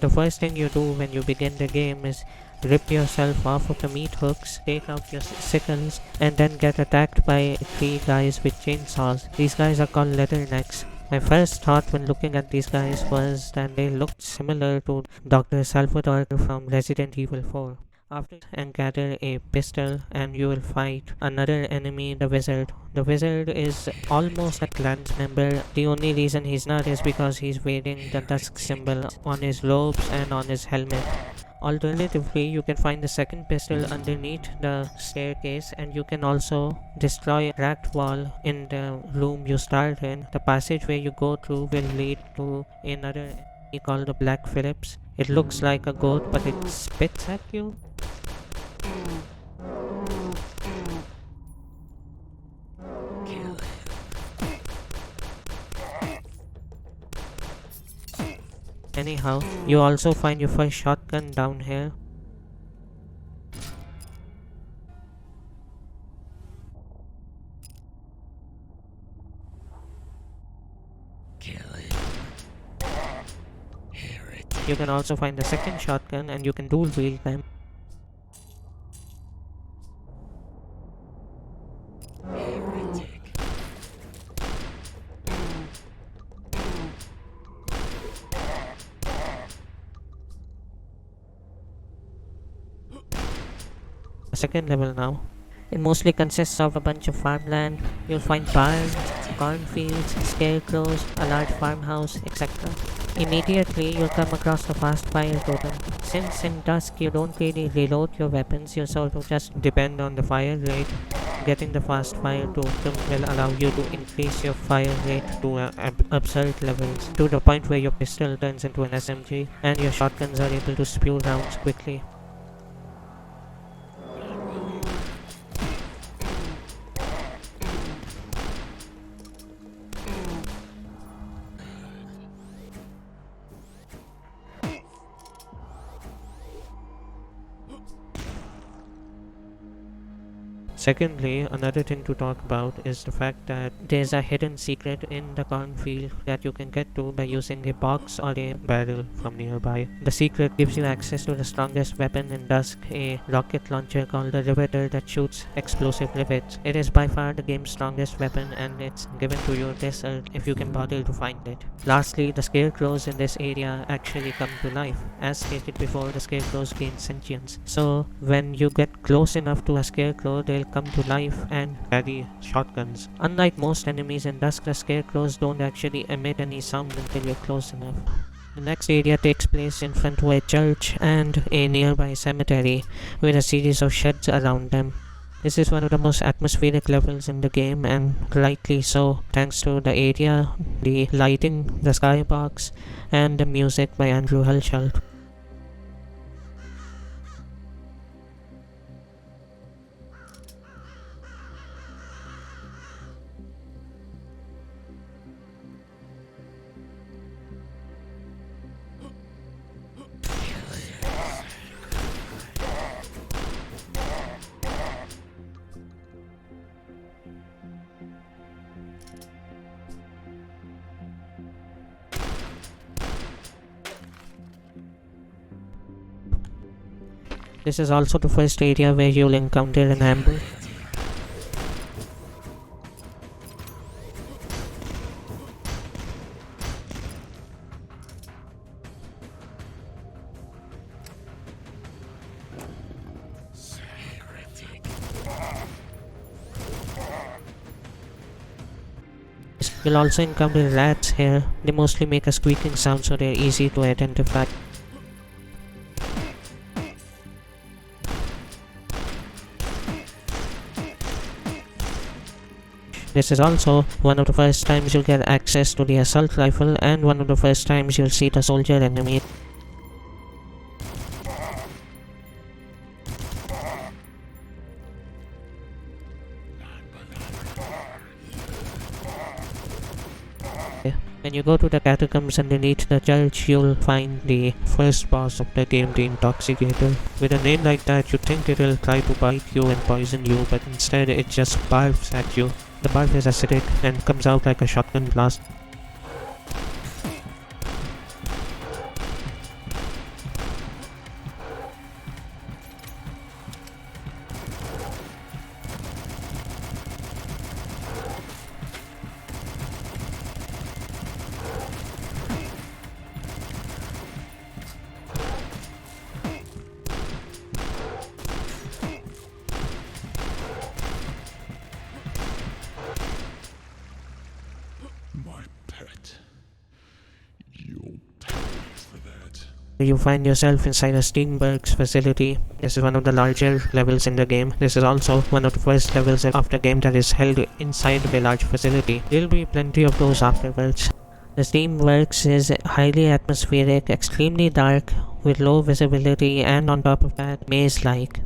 The first thing you do when you begin the game is rip yourself off of the meat hooks, take out your sickles, and then get attacked by 3 guys with chainsaws. These guys are called leathernecks. My first thought when looking at these guys was that they looked similar to Dr. Salvador from Resident Evil 4. After and gather a pistol and you will fight another enemy, the wizard. The wizard is almost a clans member. The only reason he's not is because he's wearing the Dusk symbol on his robes and on his helmet. Alternatively, you can find the second pistol underneath the staircase, and you can also destroy a cracked wall in the room you start in. The passageway you go through will lead to another enemy called the Black Phillips. It looks like a goat, but it spits at you. Anyhow, you also find your first shotgun down here. You can also find the second shotgun and you can dual wield them. Second level now. It mostly consists of a bunch of farmland. You'll find barns, cornfields, scarecrows, a large farmhouse, etc. Immediately, you'll come across the fast fire totem. Since in Dusk you don't really reload your weapons, you sort of just depend on the fire rate. Getting the fast fire totem will allow you to increase your fire rate to absurd levels, to the point where your pistol turns into an SMG and your shotguns are able to spew rounds quickly. Secondly, another thing to talk about is the fact that there's a hidden secret in the cornfield that you can get to by using a box or a barrel from nearby. The secret gives you access to the strongest weapon in Dusk, a rocket launcher called the Riveter that shoots explosive rivets. It is by far the game's strongest weapon and it's given to you this if you can bother to find it. Lastly, the scarecrows in this area actually come to life. As stated before, the scarecrows gain sentience. So when you get close enough to a scarecrow, they'll come to life and carry shotguns. Unlike most enemies in Dusk, the scarecrows don't actually emit any sound until you're close enough. The next area takes place in front of a church and a nearby cemetery with a series of sheds around them. This is one of the most atmospheric levels in the game, and rightly so, thanks to the area, the lighting, the skybox, and the music by Andrew Hulshult. This is also the first area where you'll encounter an ambush. You'll also encounter rats here. They mostly make a squeaking sound, so they're easy to identify. This is also one of the first times you'll get access to the assault rifle and one of the first times you'll see the soldier enemy. When you go to the catacombs underneath the church, you'll find the first boss of the game, the Intoxicator. With a name like that, you'd think it will try to bite you and poison you, but instead it just barfs at you. The barf is acidic and comes out like a shotgun blast. You find yourself inside a Steenberg's facility. This is one of the larger levels in the game. This is also one of the first levels of the game that is held inside a large facility. There will be plenty of those afterwards. The Steamworks is highly atmospheric, extremely dark, with low visibility, and on top of that, maze-like.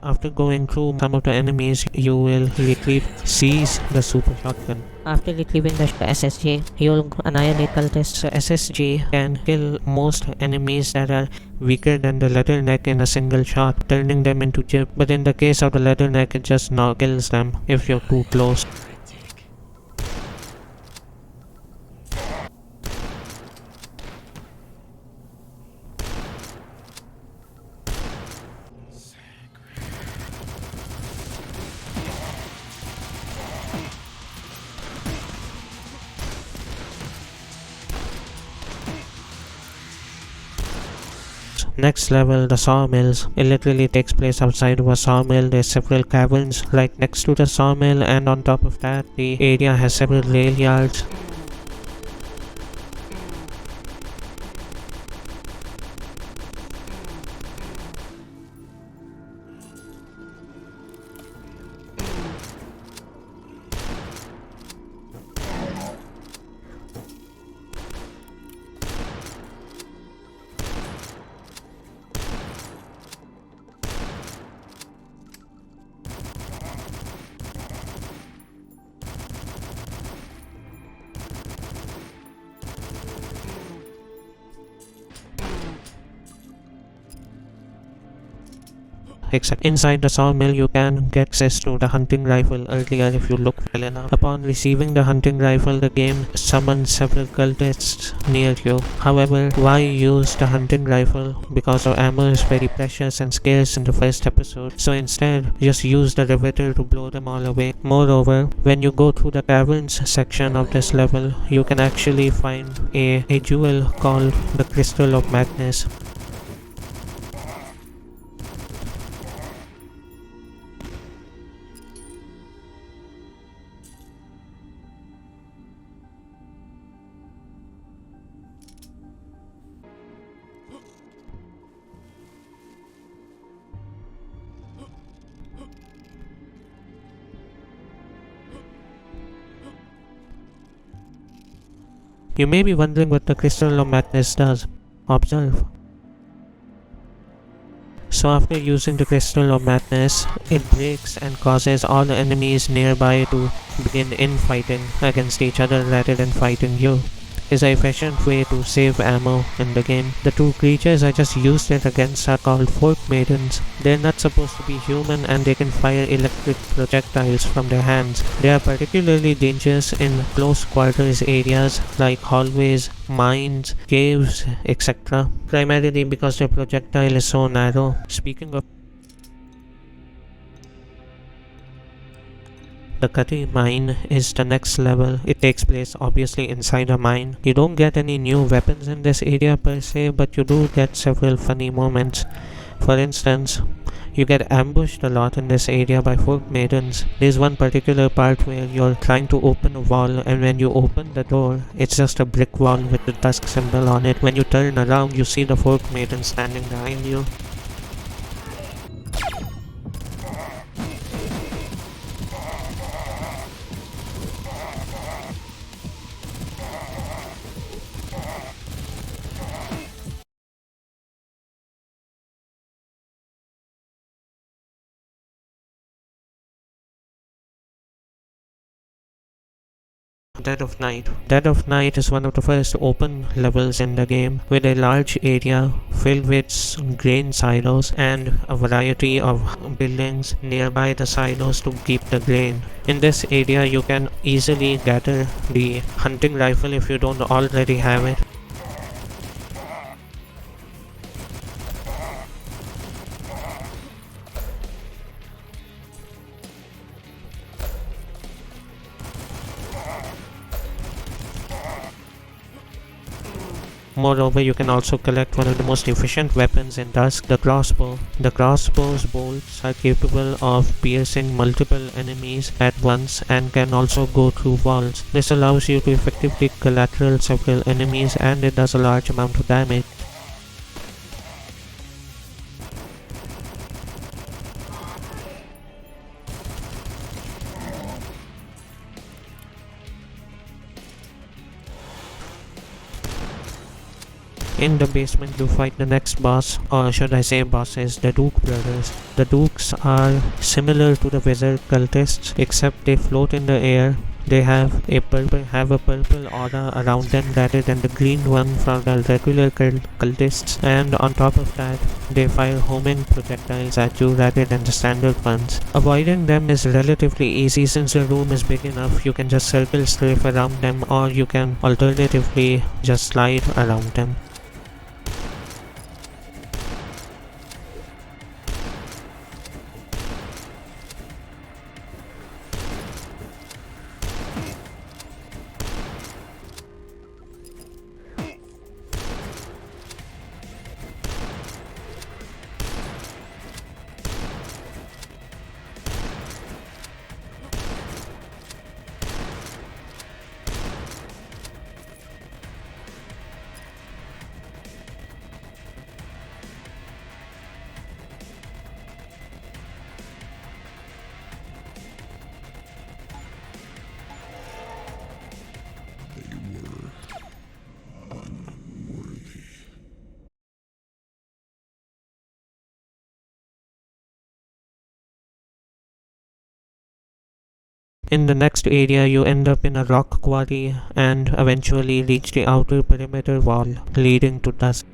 After going through some of the enemies, you will seize the super shotgun. After retrieving the SSG, you'll annihilate cultists. So SSG can kill most enemies that are weaker than the leatherneck in a single shot, turning them into chips. But in the case of the leatherneck, it just kills them if you're too close. Next level, the sawmills. It literally takes place outside of a sawmill. There's several caverns right next to the sawmill, and on top of that, the area has several rail yards. Except inside the sawmill, you can get access to the hunting rifle earlier if you look well enough. Upon receiving the hunting rifle, the game summons several cultists near you. However, why use the hunting rifle? Because the ammo is very precious and scarce in the first episode. So instead, just use the riveter to blow them all away. Moreover, when you go through the caverns section of this level, you can actually find a jewel called the Crystal of Madness. You may be wondering what the Crystal of Madness does. Observe. So after using the Crystal of Madness, it breaks and causes all the enemies nearby to begin infighting against each other rather than fighting you. Is an efficient way to save ammo in the game. The two creatures I just used it against are called Fork Maidens. They're not supposed to be human, and they can fire electric projectiles from their hands. They are particularly dangerous in close quarters areas like hallways, mines, caves, etc. Primarily because their projectile is so narrow. Speaking of, the Cutty mine is the next level. It takes place obviously inside a mine. You don't get any new weapons in this area per se, but you do get several funny moments. For instance, you get ambushed a lot in this area by Fork Maidens. There's one particular part where you're trying to open a wall, and when you open the door, it's just a brick wall with the Dusk symbol on it. When you turn around, you see the Fork Maiden standing behind you. Dead of Night. Dead of Night is one of the first open levels in the game, with a large area filled with grain silos and a variety of buildings nearby the silos to keep the grain. In this area, you can easily gather the hunting rifle if you don't already have it. Moreover, you can also collect one of the most efficient weapons in Dusk, the crossbow. The crossbow's bolts are capable of piercing multiple enemies at once and can also go through walls. This allows you to effectively collateral several enemies, and it does a large amount of damage. In the basement, you fight the next boss, or should I say bosses, the Duke brothers. The Dukes are similar to the wizard cultists, except they float in the air. They have a purple aura around them rather than the green one from the regular cultists, and on top of that, they fire homing projectiles at you rather than the standard ones. Avoiding them is relatively easy since the room is big enough. You can just circle strafe around them, or you can alternatively just slide around them. In the next area, you end up in a rock quarry and eventually reach the outer perimeter wall leading to Dusk.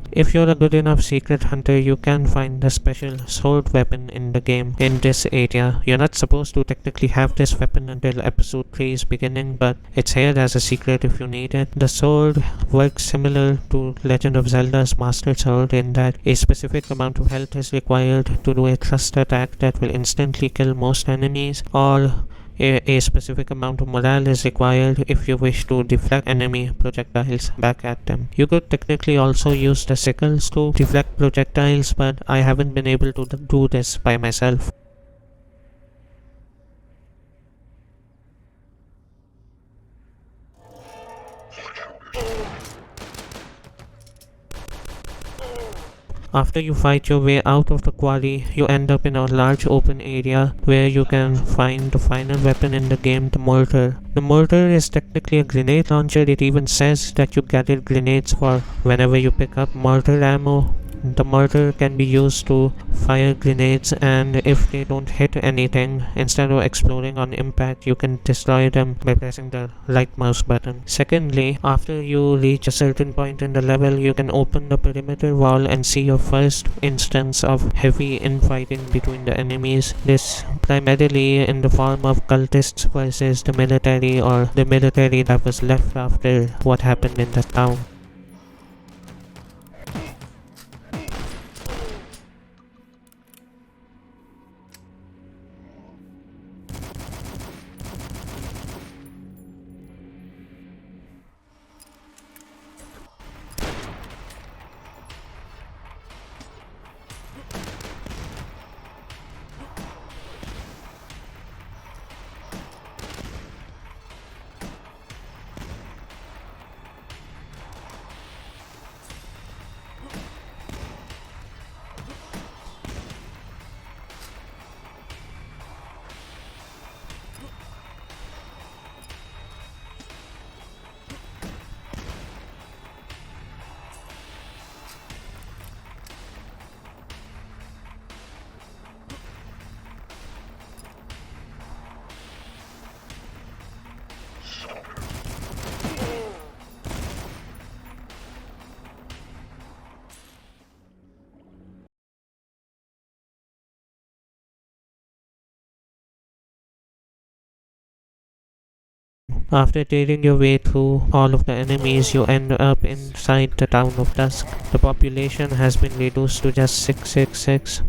If you're a good enough secret hunter, you can find the special sword weapon in the game in this area. You're not supposed to technically have this weapon until episode 3's beginning, but it's here as a secret if you need it. The sword works similar to Legend of Zelda's Master Sword in that a specific amount of health is required to do a thrust attack that will instantly kill most enemies, or a specific amount of morale is required if you wish to deflect enemy projectiles back at them. You could technically also use the sickles to deflect projectiles, but I haven't been able to do this by myself. After you fight your way out of the quarry, you end up in a large open area where you can find the final weapon in the game, the mortar. The mortar is technically a grenade launcher. It even says that you gather grenades for whenever you pick up mortar ammo. The mortar can be used to fire grenades, and if they don't hit anything, instead of exploding on impact, you can destroy them by pressing the right mouse button. Secondly, after you reach a certain point in the level, you can open the perimeter wall and see your first instance of heavy infighting between the enemies. This primarily in the form of cultists versus the military, or the military that was left after what happened in the town. After tearing your way through all of the enemies, you end up inside the town of Dusk. The population has been reduced to just 666.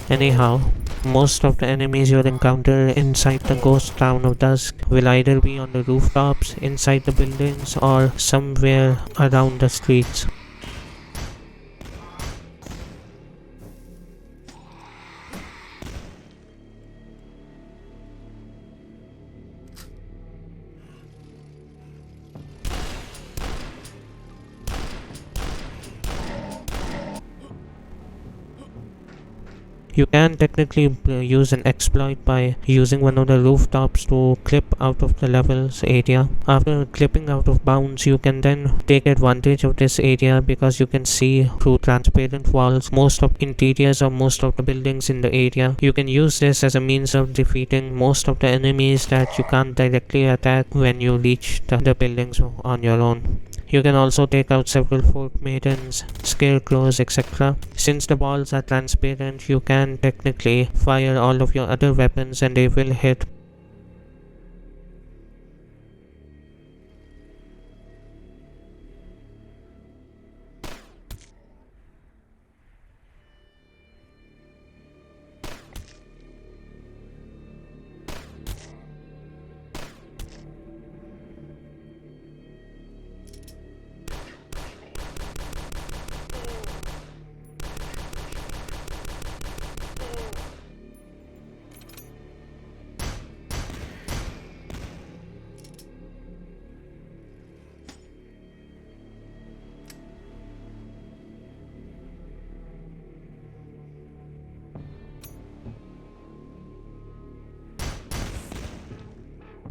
Anyhow, most of the enemies you'll encounter inside the ghost town of Dusk will either be on the rooftops, inside the buildings, or somewhere around the streets. You can technically use an exploit by using one of the rooftops to clip out of the levels area. After clipping out of bounds, you can then take advantage of this area because you can see through transparent walls most of interiors of most of the buildings in the area. You can use this as a means of defeating most of the enemies that you can't directly attack when you reach the buildings on your own. You can also take out several fort maidens, scarecrows, etc. Since the balls are transparent, you can technically fire all of your other weapons and they will hit.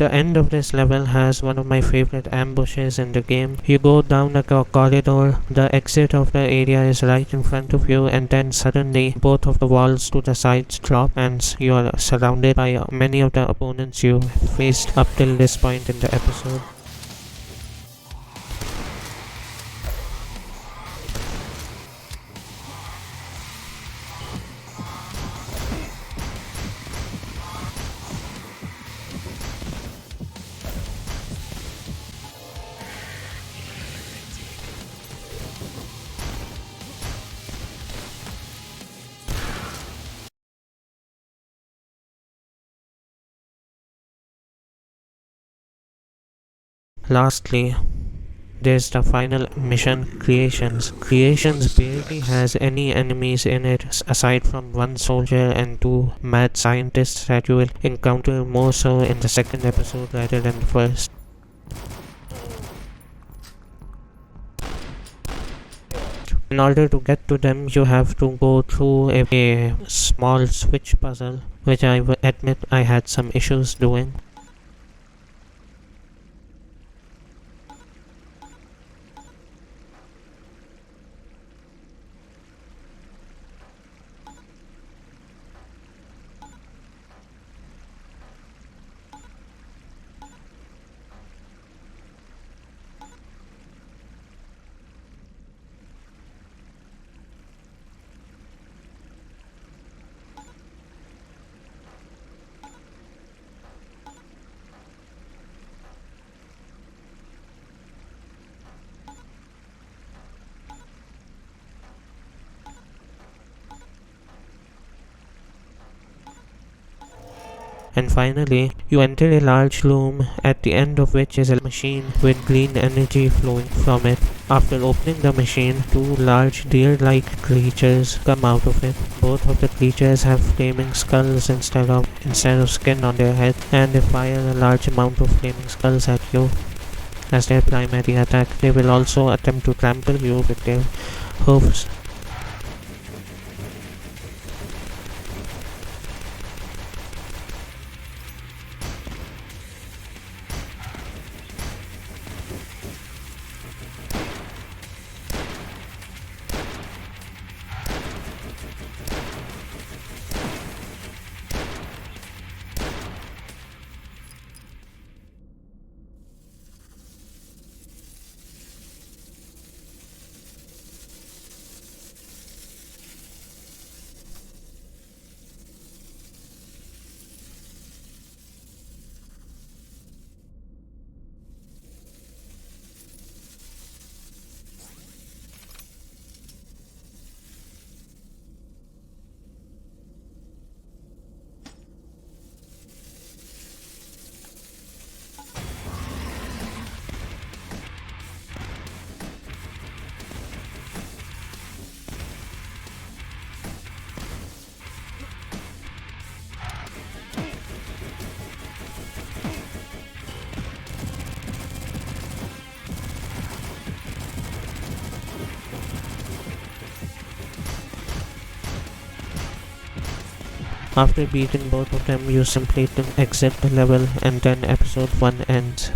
The end of this level has one of my favorite ambushes in the game. You go down a corridor, the exit of the area is right in front of you, and then suddenly both of the walls to the sides drop and you are surrounded by many of the opponents you faced up till this point in the episode. Lastly, there's the final mission, Creations. Creations barely has any enemies in it aside from one soldier and two mad scientists that you will encounter more so in the second episode rather than the first. In order to get to them, you have to go through a small switch puzzle, which I will admit I had some issues doing. And finally, you enter a large room at the end of which is a machine with green energy flowing from it. After opening the machine, two large deer-like creatures come out of it. Both of the creatures have flaming skulls instead of skin on their head, and they fire a large amount of flaming skulls at you as their primary attack. They will also attempt to trample you with their hooves. After beating both of them, you simply exit the level, and then episode 1 ends.